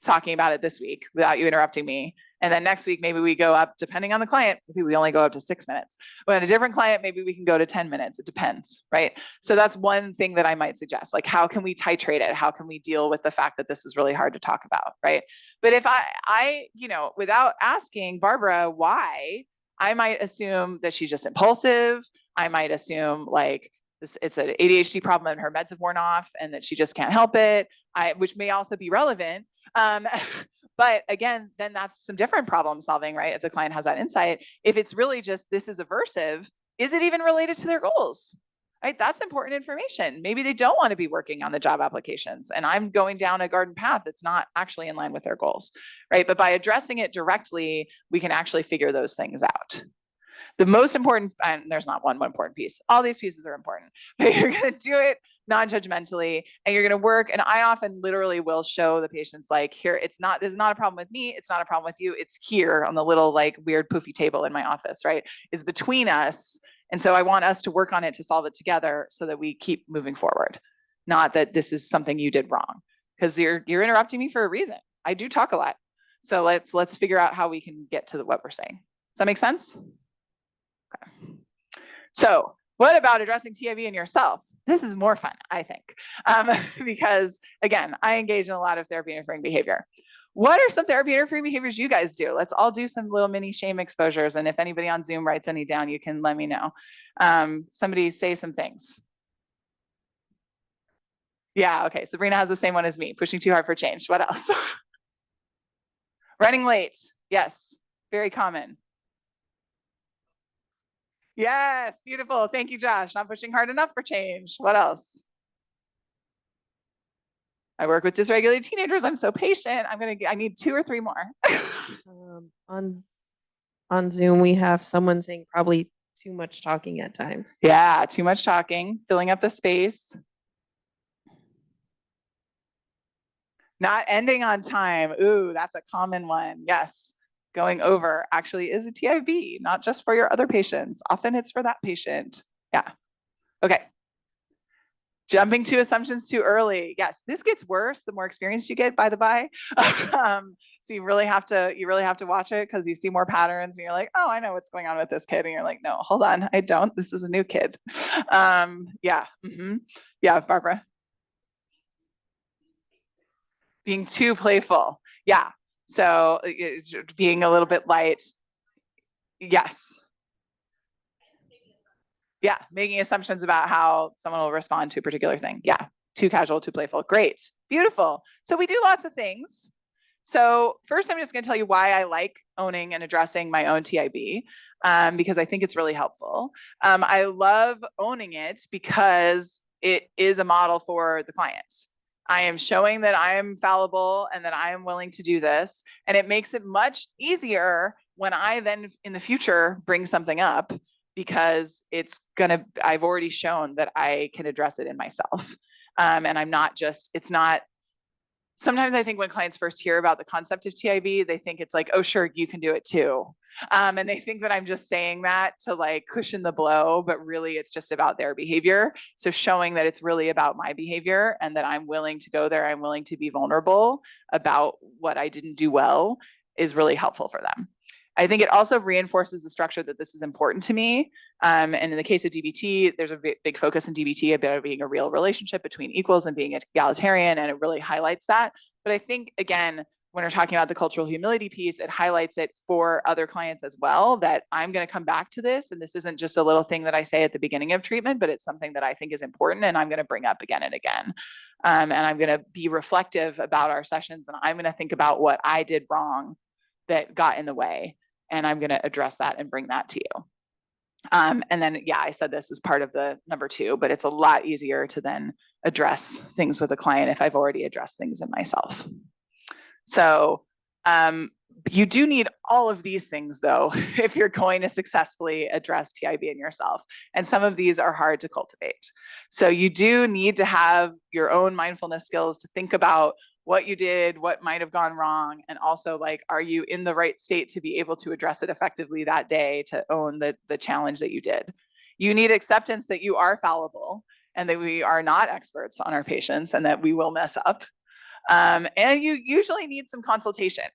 talking about it this week without you interrupting me? And then next week, maybe we go up, depending on the client, maybe we only go up to 6 minutes. But a different client, maybe we can go to 10 minutes. It depends, right? So that's one thing that I might suggest. Like, how can we titrate it? How can we deal with the fact that this is really hard to talk about, right? But if I without asking Barbara why, I might assume that she's just impulsive. I might assume like it's an ADHD problem and her meds have worn off and that she just can't help it, which may also be relevant. But again, then that's some different problem solving, right? If the client has that insight, if it's really just this is aversive, is it even related to their goals? Right? That's important information. Maybe they don't want to be working on the job applications and I'm going down a garden path that's not actually in line with their goals, right? But by addressing it directly, we can actually figure those things out. The most important, and there's not one important piece, all these pieces are important, but you're going to do it non-judgmentally and you're going to work. And I often literally will show the patients like, here, this is not a problem with me. It's not a problem with you. It's here on the little like weird poofy table in my office, right? It's between us. And so I want us to work on it to solve it together so that we keep moving forward. Not that this is something you did wrong, because you're interrupting me for a reason. I do talk a lot. So let's figure out how we can get to what we're saying. Does that make sense? Okay. So what about addressing TIB in yourself? This is more fun, I think, because again, I engage in a lot of therapy interfering behavior. What are some therapy interfering behaviors you guys do? Let's all do some little mini shame exposures. And if anybody on Zoom writes any down, you can let me know. Somebody say some things. Yeah, okay, Sabrina has the same one as me, pushing too hard for change. What else? Running late, yes, very common. Yes, beautiful. Thank you, Josh. Not pushing hard enough for change. What else? I work with dysregulated teenagers. I'm so patient. I need 2 or 3 more. On Zoom, we have someone saying probably too much talking at times. Yeah, too much talking, filling up the space. Not ending on time. Ooh, that's a common one. Yes. Going over actually is a TIB, not just for your other patients. Often it's for that patient. Yeah. Okay. Jumping to assumptions too early. Yes, this gets worse the more experience you get, by the by. So you really have to watch it because you see more patterns and you're like, oh, I know what's going on with this kid. And you're like, no, hold on, I don't. This is a new kid. Yeah. Yeah, Barbara. Being too playful. Yeah. So being a little bit light. Yes. Yeah. Making assumptions about how someone will respond to a particular thing. Yeah. Too casual, too playful. Great. Beautiful. So we do lots of things. So first, I'm just going to tell you why I like owning and addressing my own TIB, because I think it's really helpful. I love owning it because it is a model for the clients. I am showing that I am fallible and that I am willing to do this. And it makes it much easier when I then in the future bring something up, because I've already shown that I can address it in myself. And I'm not just, it's not sometimes I think when clients first hear about the concept of TIB, they think it's like, oh, sure, you can do it too. And they think that I'm just saying that to like cushion the blow, but really it's just about their behavior. So showing that it's really about my behavior and that I'm willing to go there, I'm willing to be vulnerable about what I didn't do well is really helpful for them. I think it also reinforces the structure that this is important to me. And in the case of DBT, there's a big focus in DBT about being a real relationship between equals and being egalitarian, and it really highlights that. But I think, again, when we're talking about the cultural humility piece, it highlights it for other clients as well, that I'm going to come back to this. And this isn't just a little thing that I say at the beginning of treatment, but it's something that I think is important and I'm going to bring up again and again. And I'm going to be reflective about our sessions, and I'm going to think about what I did wrong that got in the way. And I'm going to address that and bring that to you. And then, yeah, I said this is part of the number 2, but it's a lot easier to then address things with a client if I've already addressed things in myself. So you do need all of these things, though, if you're going to successfully address TIB in yourself. And some of these are hard to cultivate. So you do need to have your own mindfulness skills to think about what you did, what might have gone wrong, and also like, are you in the right state to be able to address it effectively that day to own the challenge that you did. You need acceptance that you are fallible and that we are not experts on our patients and that we will mess up. And you usually need some consultation.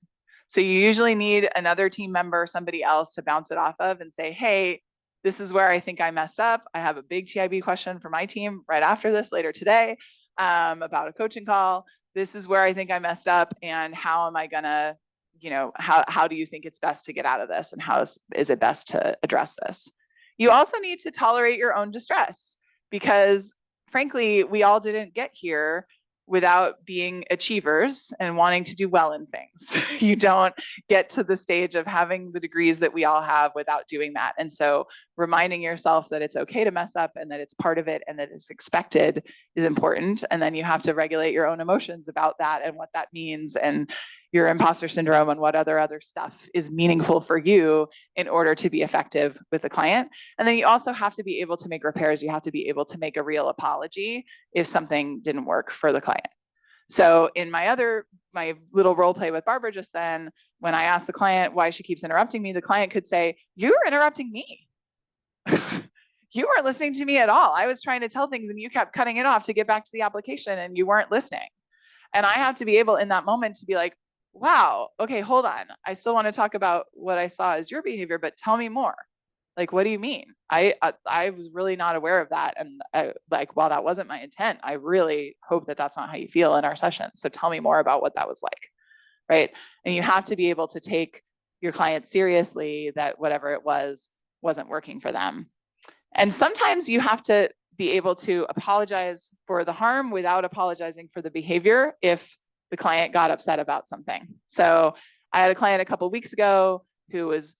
So you usually need another team member, somebody else to bounce it off of and say, hey, this is where I think I messed up. I have a big TIB question for my team right after this later today about a coaching call. This is where I think I messed up, and how am I gonna, how do you think it's best to get out of this, and how is it best to address this? You also need to tolerate your own distress, because frankly, we all didn't get here without being achievers and wanting to do well in things. You don't get to the stage of having the degrees that we all have without doing that. And so reminding yourself that it's okay to mess up and that it's part of it and that it's expected is important. And then you have to regulate your own emotions about that and what that means, and your imposter syndrome and what other stuff is meaningful for you in order to be effective with the client. And then you also have to be able to make repairs. You have to be able to make a real apology if something didn't work for the client. So in my little role play with Barbara just then, when I asked the client why she keeps interrupting me, the client could say, "You're interrupting me." You weren't listening to me at all. I was trying to tell things and you kept cutting it off to get back to the application and you weren't listening. And I have to be able in that moment to be like, wow, okay, hold on. I still want to talk about what I saw as your behavior, but tell me more. Like, what do you mean? I was really not aware of that. And while that wasn't my intent, I really hope that that's not how you feel in our session. So tell me more about what that was like, right? And you have to be able to take your client seriously that whatever it was wasn't working for them. And sometimes you have to be able to apologize for the harm without apologizing for the behavior if the client got upset about something. So I had a client a couple of weeks ago who was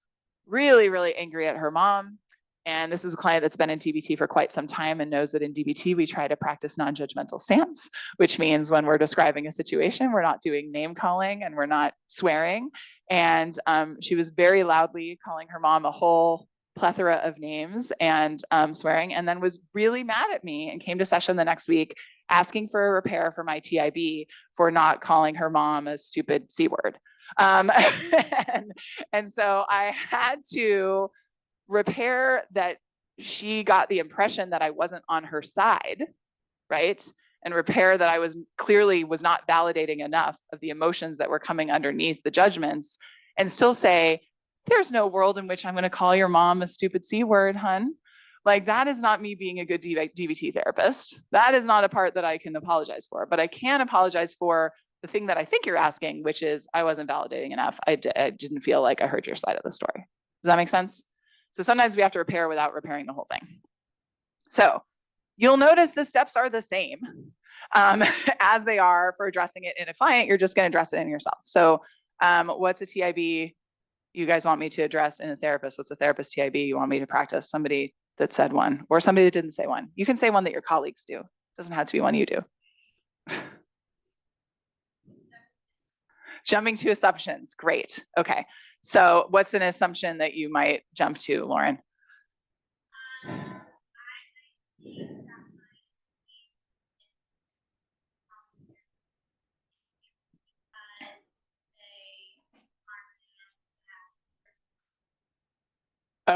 really, really angry at her mom. And this is a client that's been in DBT for quite some time and knows that in DBT, we try to practice non-judgmental stance, which means when we're describing a situation, we're not doing name calling and we're not swearing. And she was very loudly calling her mom a whole plethora of names and swearing, and then was really mad at me and came to session the next week asking for a repair for my TIB for not calling her mom a stupid C word. And so I had to repair that she got the impression that I wasn't on her side, right? And repair that I was not validating enough of the emotions that were coming underneath the judgments, and still say, there's no world in which I'm going to call your mom a stupid C word, hun. Like, that is not me being a good DBT therapist. That is not a part that I can apologize for, but I can apologize for the thing that I think you're asking, which is I wasn't validating enough. I didn't feel like I heard your side of the story. Does that make sense? So sometimes we have to repair without repairing the whole thing. So you'll notice the steps are the same as they are for addressing it in a client. You're just going to address it in yourself. So what's a TIB you guys want me to address in a therapist? What's a therapist TIB you want me to practice? Somebody that said one, or somebody that didn't say one. You can say one that your colleagues do. It doesn't have to be one you do. Jumping to assumptions, great. Okay, so what's an assumption that you might jump to, Lauren?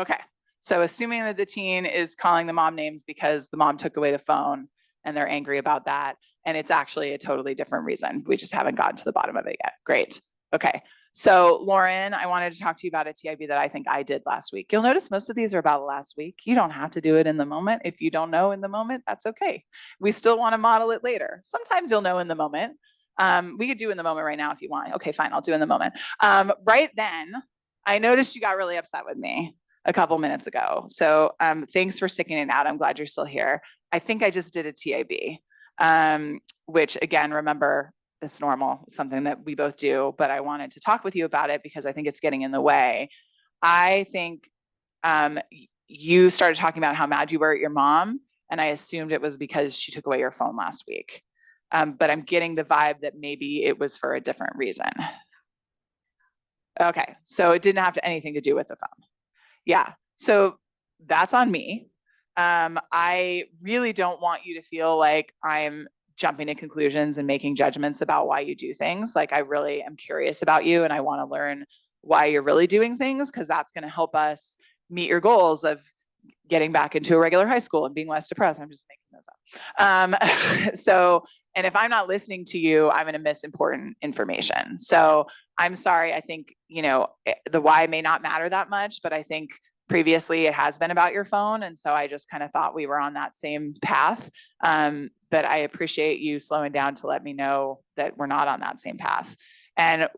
Okay. So assuming that the teen is calling the mom names because the mom took away the phone and they're angry about that, and it's actually a totally different reason. We just haven't gotten to the bottom of it yet. Great. Okay. So Lauren, I wanted to talk to you about a TIB that I think I did last week. You'll notice most of these are about last week. You don't have to do it in the moment. If you don't know in the moment, that's okay. We still want to model it later. Sometimes you'll know in the moment. We could do in the moment right now if you want. Okay, fine, I'll do in the moment. Right then, I noticed you got really upset with me a couple minutes ago. So thanks for sticking it out. I'm glad you're still here. I think I just did a TIB, which again, remember, it's normal, something that we both do, but I wanted to talk with you about it because I think it's getting in the way. I think you started talking about how mad you were at your mom, and I assumed it was because she took away your phone last week. But I'm getting the vibe that maybe it was for a different reason. Okay, so it didn't have anything to do with the phone. Yeah, so that's on me. I really don't want you to feel like I'm jumping to conclusions and making judgments about why you do things. Like I really am curious about you and I want to learn why you're really doing things, because that's going to help us meet your goals of getting back into a regular high school and being less depressed. I'm just making those up. So, and if I'm not listening to you, I'm going to miss important information. So I'm sorry. I think, you know, the why may not matter that much, but I think previously it has been about your phone. And so I just kind of thought we were on that same path. But I appreciate you slowing down to let me know that we're not on that same path. And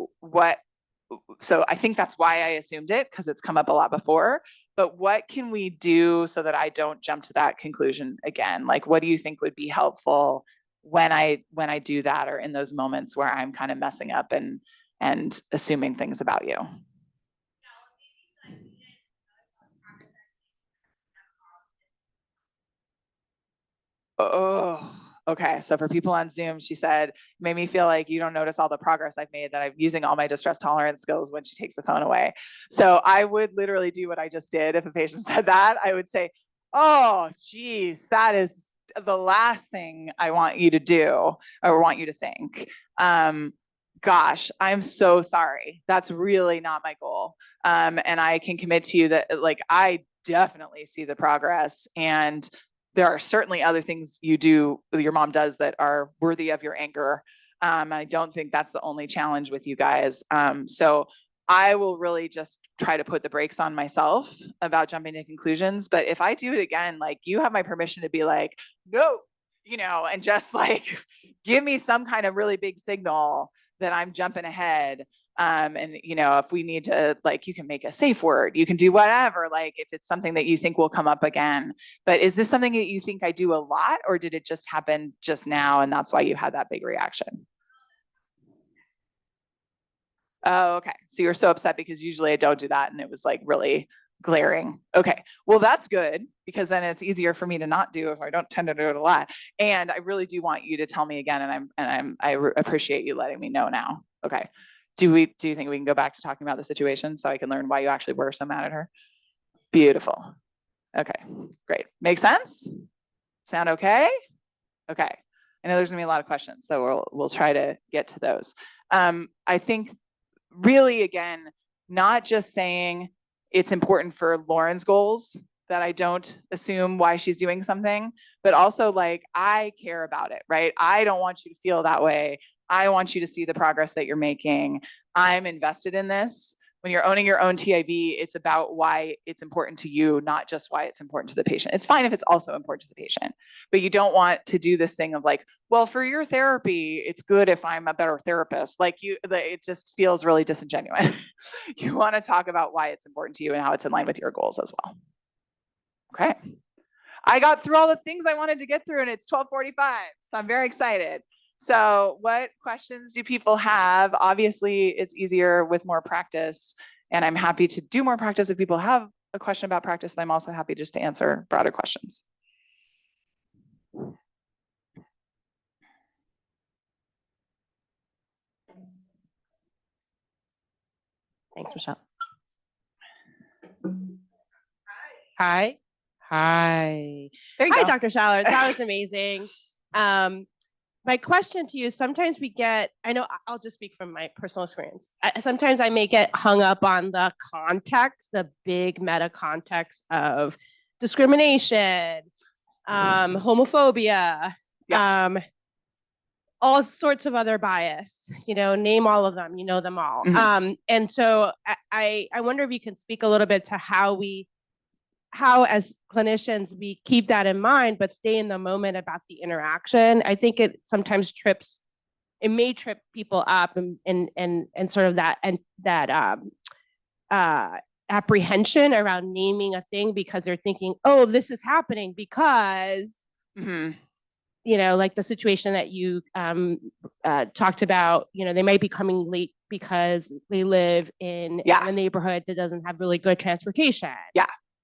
so I think that's why I assumed it, because it's come up a lot before. But what can we do so that I don't jump to that conclusion again? Like, what do you think would be helpful when I do that, or in those moments where I'm kind of messing up and assuming things about you? Oh, okay. So for people on Zoom, she said, made me feel like you don't notice all the progress I've made, that I'm using all my distress tolerance skills when she takes the phone away. So I would literally do what I just did. If a patient said that, I would say, oh, geez, that is the last thing I want you to do or want you to think. Gosh, I'm so sorry. That's really not my goal. And I can commit to you that, like, I definitely see the progress, and there are certainly other things you do, your mom does, that are worthy of your anger. I don't think that's the only challenge with you guys. So I will really just try to put the brakes on myself about jumping to conclusions. But if I do it again, like, you have my permission to be like, no, you know, and just like give me some kind of really big signal that I'm jumping ahead. And, you know, if we need to, like, you can make a safe word, you can do whatever, like if it's something that you think will come up again. But is this something that you think I do a lot, or did it just happen just now and that's why you had that big reaction? Oh, okay. So you're so upset because usually I don't do that, and it was like really glaring. Okay. Well, that's good, because then it's easier for me to not do if I don't tend to do it a lot. And I really do want you to tell me again, and I appreciate you letting me know now. Okay. Do you think we can go back to talking about the situation so I can learn why you actually were so mad at her? Beautiful. Okay, great. Make sense? Sound okay? Okay. I know there's gonna be a lot of questions, so we'll try to get to those. I think really, again, not just saying it's important for Lauren's goals that I don't assume why she's doing something, but also like, I care about it, right? I don't want you to feel that way. I want you to see the progress that you're making. I'm invested in this. When you're owning your own TIB, it's about why it's important to you, not just why it's important to the patient. It's fine if it's also important to the patient, but you don't want to do this thing of like, well, for your therapy, it's good if I'm a better therapist. Like it just feels really disingenuous. You want to talk about why it's important to you and how it's in line with your goals as well. Okay. I got through all the things I wanted to get through, and it's 12:45, so I'm very excited. So what questions do people have? Obviously, it's easier with more practice, and I'm happy to do more practice if people have a question about practice, but I'm also happy just to answer broader questions. Thanks, Michelle. Hi. Hi. There you Hi, go. Dr. Shallers. That was amazing. my question to you is sometimes we get, I know I'll just speak from my personal experience. Sometimes I may get hung up on the context, the big meta context of discrimination, homophobia, all sorts of other bias, name all of them, them all. And so I wonder if you can speak a little bit to how as clinicians, we keep that in mind, but stay in the moment about the interaction. I think it sometimes may trip people up and sort of that apprehension around naming a thing because they're thinking, oh, this is happening because, like the situation that you talked about, they might be coming late because they live in a neighborhood that doesn't have really good transportation.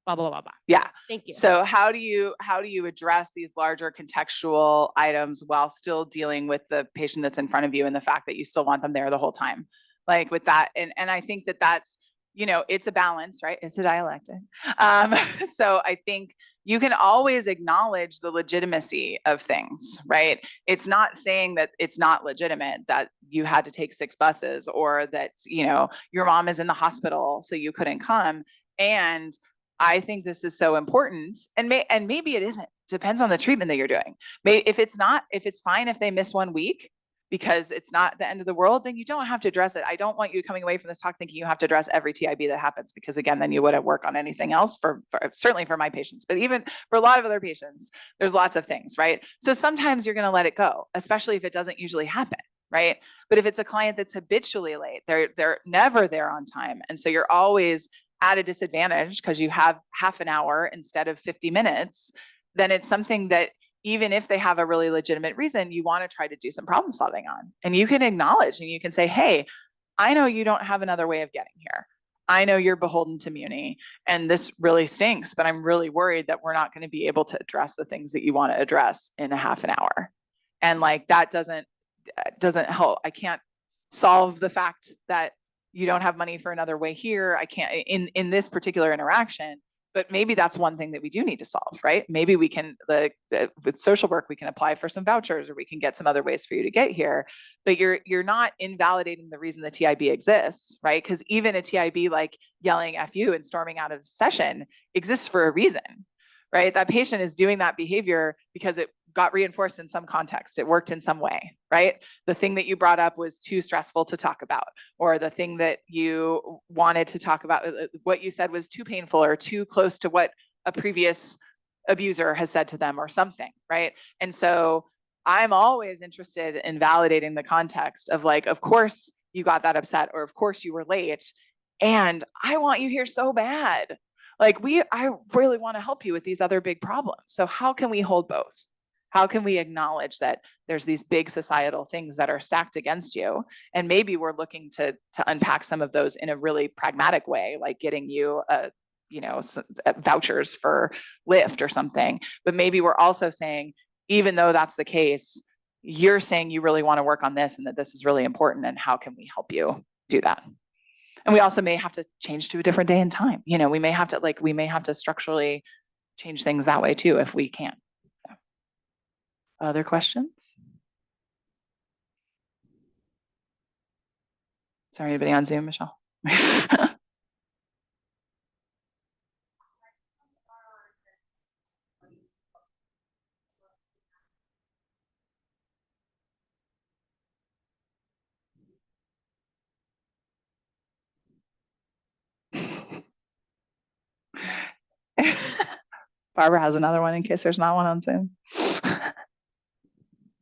Blah, blah, blah, blah. Yeah. Thank you. So how do you address these larger contextual items while still dealing with the patient that's in front of you and the fact that you still want them there the whole time? Like with that, and I think that's, it's a balance, right? It's a dialectic. So I think you can always acknowledge the legitimacy of things, right? It's not saying that it's not legitimate that you had to take 6 buses or that, your mom is in the hospital, so you couldn't come. And I think this is so important, and maybe it isn't. Depends on the treatment that you're doing. If it's fine if they miss 1 week because it's not the end of the world, then you don't have to address it. I don't want you coming away from this talk thinking you have to address every TIB that happens, because again, then you wouldn't work on anything else for certainly for my patients, but even for a lot of other patients, there's lots of things, right? So sometimes you're going to let it go, especially if it doesn't usually happen, right? But if it's a client that's habitually late, they're never there on time, and so you're always at a disadvantage because you have half an hour instead of 50 minutes, then it's something that even if they have a really legitimate reason, you want to try to do some problem solving on. And you can acknowledge and you can say, hey, I know you don't have another way of getting here. I know you're beholden to Muni and this really stinks, but I'm really worried that we're not going to be able to address the things that you want to address in a half an hour. And like that doesn't help. I can't solve the fact that you don't have money for another way here. I can't in this particular interaction, but maybe that's one thing that we do need to solve, right? Maybe we can, with social work, we can apply for some vouchers or we can get some other ways for you to get here, but you're not invalidating the reason the TIB exists, right? Because even a TIB like yelling F you and storming out of session exists for a reason, right? That patient is doing that behavior because it got reinforced in some context. It worked in some way, right? The thing that you brought up was too stressful to talk about, or the thing that you wanted to talk about, what you said was too painful or too close to what a previous abuser has said to them or something, right? And so I'm always interested in validating the context of like, of course you got that upset, or of course you were late, and I want you here so bad. Like I really want to help you with these other big problems. So how can we hold both? How can we acknowledge that there's these big societal things that are stacked against you? And maybe we're looking to unpack some of those in a really pragmatic way, like getting you vouchers for Lyft or something. But maybe we're also saying, even though that's the case, you're saying you really want to work on this and that this is really important, and how can we help you do that? And we also may have to change to a different day and time. We may have to structurally change things that way too, if we can. Other questions? Is there anybody on Zoom, Michelle? Barbara has another one in case there's not one on Zoom.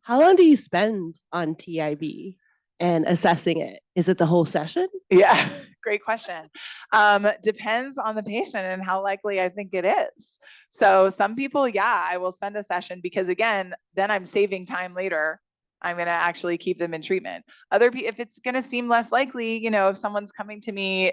How long do you spend on TIB and assessing it? Is it the whole session? Yeah, great question. Depends on the patient and how likely I think it is. So some people, I will spend a session because again, then I'm saving time later. I'm going to actually keep them in treatment. Other people, if it's going to seem less likely, if someone's coming to me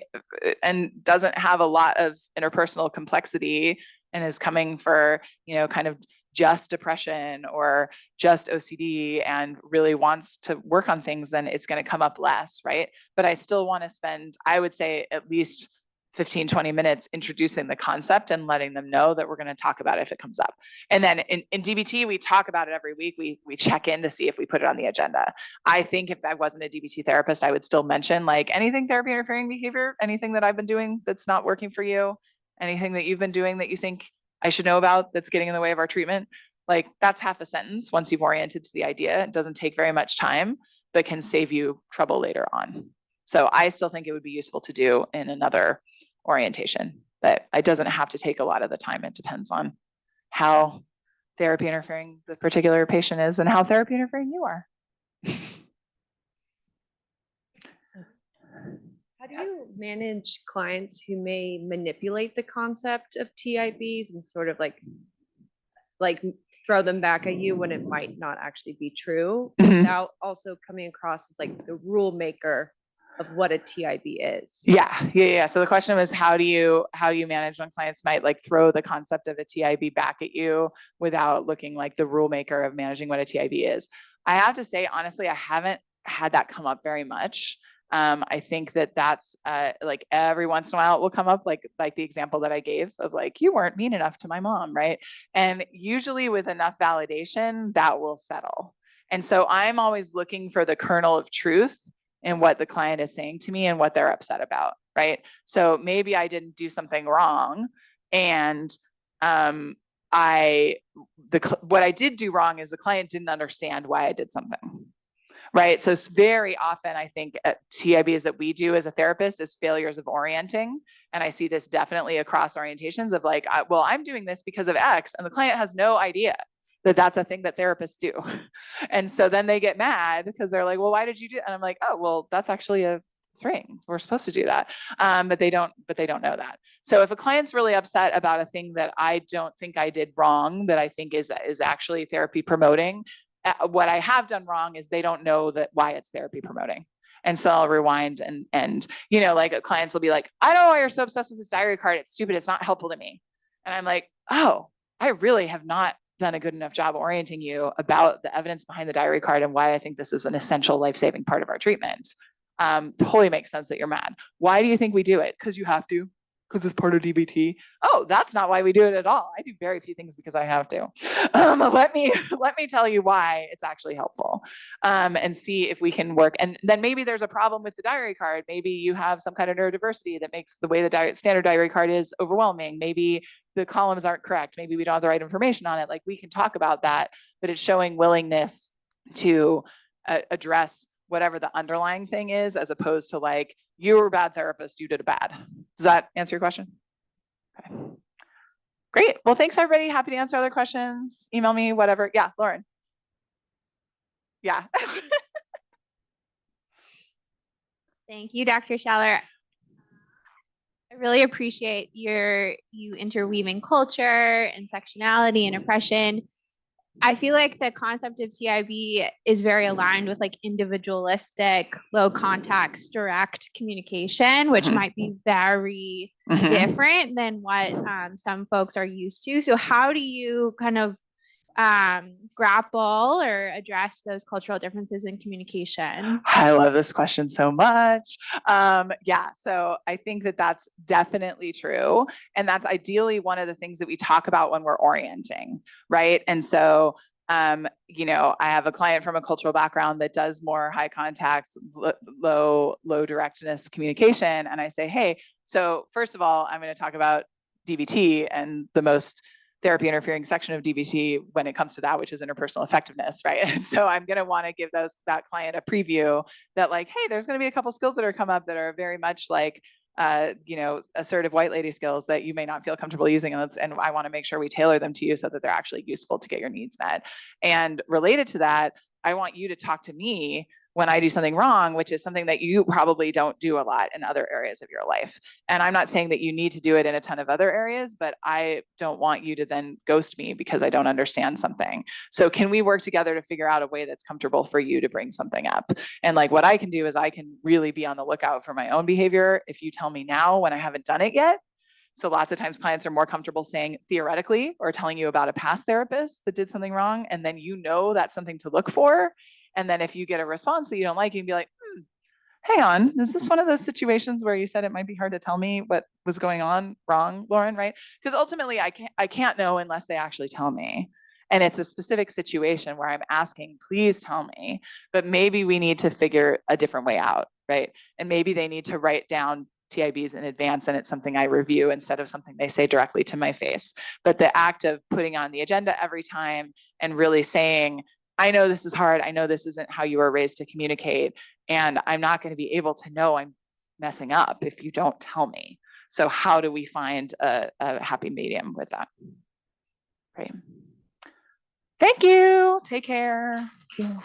and doesn't have a lot of interpersonal complexity and is coming for, kind of just depression or just OCD and really wants to work on things, then it's going to come up less, right? But I still want to spend, I would say, at least 15, 20 minutes introducing the concept and letting them know that we're going to talk about it if it comes up. And then in DBT, we talk about it every week. We check in to see if we put it on the agenda. I think if I wasn't a DBT therapist, I would still mention like anything therapy interfering behavior, anything that I've been doing that's not working for you, anything that you've been doing that you think I should know about that's getting in the way of our treatment. Like that's half a sentence once you've oriented to the idea. It doesn't take very much time, but can save you trouble later on. So I still think it would be useful to do in another orientation, but it doesn't have to take a lot of the time. It depends on how therapy interfering the particular patient is and how therapy interfering you are. How do you manage clients who may manipulate the concept of TIBs and sort of like throw them back at you when it might not actually be true, without also coming across as like the rule maker of what a TIB is? Yeah. So the question was, how do you manage when clients might like throw the concept of a TIB back at you without looking like the rule maker of managing what a TIB is? I have to say, honestly, I haven't had that come up very much. I think that's like every once in a while it will come up, like the example that I gave of like, you weren't mean enough to my mom, right? And usually with enough validation, that will settle. And so I'm always looking for the kernel of truth in what the client is saying to me and what they're upset about, right? So maybe I didn't do something wrong, and what I did do wrong is the client didn't understand why I did something. Right. So it's very often, I think, TIBs that we do as a therapist is failures of orienting. And I see this definitely across orientations of like, well, I'm doing this because of X, and the client has no idea that that's a thing that therapists do. And so then they get mad because they're like, well, why did you do it? And I'm like, oh, well, that's actually a thing. We're supposed to do that. But they don't know that. So if a client's really upset about a thing that I don't think I did wrong, that I think is actually therapy promoting, what I have done wrong is they don't know that why it's therapy promoting. And so I'll rewind and you know, like clients will be like, I don't know why you're so obsessed with this diary card. It's stupid. It's not helpful to me. And I'm like, oh, I really have not done a good enough job orienting you about the evidence behind the diary card and why I think this is an essential life-saving part of our treatment. Totally makes sense that you're mad. Why do you think we do it? Because you have to. Because it's part of DBT. Oh, that's not why we do it at all. I do very few things because I have to. Let me tell you why it's actually helpful, and see if we can work. And then maybe there's a problem with the diary card. Maybe you have some kind of neurodiversity that makes the way the standard diary card is overwhelming. Maybe the columns aren't correct. Maybe we don't have the right information on it. Like we can talk about that, but it's showing willingness to address whatever the underlying thing is, as opposed to like, you were a bad therapist, you did a bad. Does that answer your question? Okay. Great. Well, thanks everybody. Happy to answer other questions. Email me, whatever. Yeah, Lauren. Yeah. Thank you, Dr. Schaller. I really appreciate you interweaving culture and sectionality and oppression. I feel like the concept of TIB is very aligned with like individualistic, low context, direct communication, which might be very different than what some folks are used to. So how do you kind of grapple or address those cultural differences in communication? I love this question so much. Yeah, so I think that that's definitely true. And that's ideally one of the things that we talk about when we're orienting, right? And so, you know, I have a client from a cultural background that does more high contact, low directness communication. And I say, hey, so first of all, I'm going to talk about DBT and the most therapy interfering section of DBT when it comes to that, which is interpersonal effectiveness, right? And so I'm going to want to give that client a preview that like, hey, there's going to be a couple skills that are come up that are very much like, you know, assertive white lady skills that you may not feel comfortable using. And I want to make sure we tailor them to you so that they're actually useful to get your needs met. And related to that, I want you to talk to me when I do something wrong, which is something that you probably don't do a lot in other areas of your life. And I'm not saying that you need to do it in a ton of other areas, but I don't want you to then ghost me because I don't understand something. So can we work together to figure out a way that's comfortable for you to bring something up? And like what I can do is I can really be on the lookout for my own behavior if you tell me now when I haven't done it yet. So lots of times clients are more comfortable saying theoretically or telling you about a past therapist that did something wrong. And then you know that's something to look for. And then if you get a response that you don't like, you can be like, hang on, is this one of those situations where you said it might be hard to tell me what was going on wrong, Lauren, right? Because ultimately I can't know unless they actually tell me. And it's a specific situation where I'm asking, please tell me, but maybe we need to figure a different way out, right? And maybe they need to write down TIBs in advance and it's something I review instead of something they say directly to my face. But the act of putting on the agenda every time and really saying, I know this is hard, I know this isn't how you were raised to communicate, and I'm not going to be able to know I'm messing up if you don't tell me. So how do we find a happy medium with that? Great. Thank you. Take care. See you.